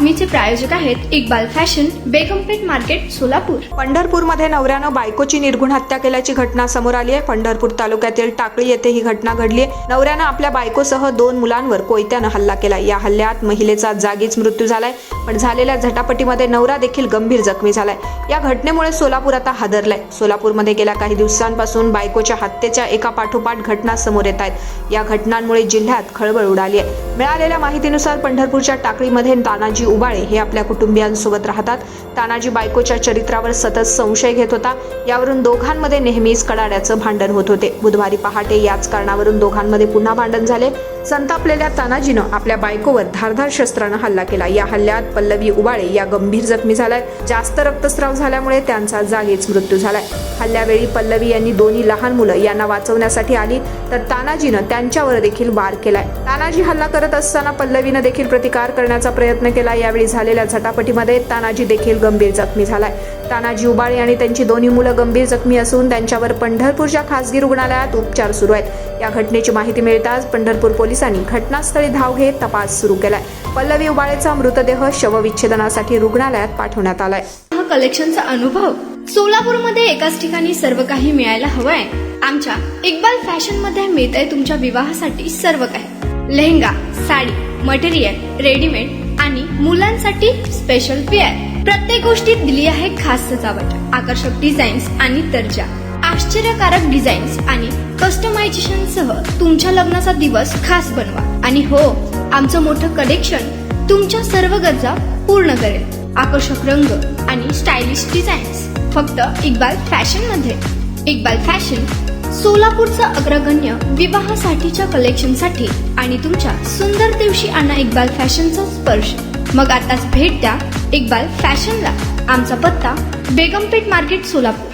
बातमीचे प्रायोजक आहेत Iqbal fashion, बेगमपेठ market, Solapur. पंढरपूरमध्ये नवऱ्यानं बायकोची निर्घृण हत्या केल्याची घटना समोर आली आहे। पंढरपूर तालुक्यातील टाकळी येथे ही घटना घडली आहे। नवऱ्यानं आपल्या बायकोसह 2 मुलांवर कोयत्यानं हल्ला केला। या हल्ल्यात महिलेचा जागीच मृत्यू झालाय, पण झालेल्या झटापटीमध्ये नवरा देखील गंभीर जखमी झालाय। या घटनेमुळे सोलापूर आता हादरलाय। सोलापूरमध्ये गेल्या काही दिवसांपासून बायकोच्या हत्येच्या एका पाठोपाठ घटना समोर येत आहेत। या घटनांमुळे जिल्ह्यात खळबळ उडाली आहे। मिळालेल्या माहितीनुसार पंढरपूरच्या टाकळीमध्ये तानाजी उबाळे हे आपल्या कुटुंबियांसोबत राहतात। तानाजी बायकोच्या चरित्रावर सतत संशय घेत होता। यावरून दोघांमध्ये नेहमीच कडाड्याचं भांडण होत होते। बुधवारी पहाटे याच कारणावरून दोघांमध्ये पुन्हा भांडण झाले। संतापलेल्या तानाजीनं आपल्या बायकोवर धारदार शस्त्रानं हल्ला केला। या हल्ल्यात पल्लवी उबाळे या गंभीर जखमी झाल्या। जास्त रक्तस्राव झाल्यामुळे त्यांचा जागीच मृत्यू झालाय। हल्ल्यावेळी पल्लवी यांनी 2 लहान मुलं यांना वाचवण्यासाठी आली, तर तानाजीनं त्यांच्यावर देखील वार केलाय। तानाजी हल्ला करत असताना पल्लवीनं देखील प्रतिकार करण्याचा प्रयत्न केला। यावेळी झालेल्या झटापटीमध्ये तानाजी देखील गंभीर जखमी झालाय। तानाजी उबाळे आणि त्यांची 2 मुलं गंभीर जखमी असून त्यांच्यावर पंढरपूरच्या खासगी रुग्णालयात उपचार सुरू आहेत। या घटनेची माहिती मिळताच पंढरपूर पोलिसांनी घटनास्थळी धाव घेत तपास सुरू केलाय। पल्लवी उबाळेचा मृतदेह शवविच्छेदनासाठी रुग्णालयात पाठवण्यात आलाय। कलेक्शनचा अनुभव सोलापूरमध्ये एकाच ठिकाणी सर्व काही मिळायला हवंय। आमच्या इक्बाल फॅशन मध्ये मिळतंय तुमच्या विवाहासाठी सर्व काही। लेहंगा, साडी, मटेरियल, रेडीमेड आणि मुलांसाठी स्पेशल वेअर। प्रत्येक गोष्टीत दिली आहे खास सजावट, आकर्षक डिझाईन्स आणि दर्जा, आश्चर्यकारक डिझाईन्स आणि कस्टमायझेशन सह तुमच्या लग्नाचा दिवस खास बनवा। आणि हो, आमचं मोठं कलेक्शन तुमच्या सर्व गरजा पूर्ण करेल। आकर्षक रंग आणि स्टायलिश डिझाईन्स फक्त इक्बाल फॅशन मध्ये। इक्बाल फॅशन सोलापूरचा अग्रगण्य विवाहासाठीच्या कलेक्शनसाठी आणि तुमच्या सुंदर दिवशी आणा इक्बाल फॅशनचा स्पर्श। मग आताच भेट द्या इक्बाल फॅशनला। आमचा पत्ता बेगमपेठ मार्केट, सोलापूर।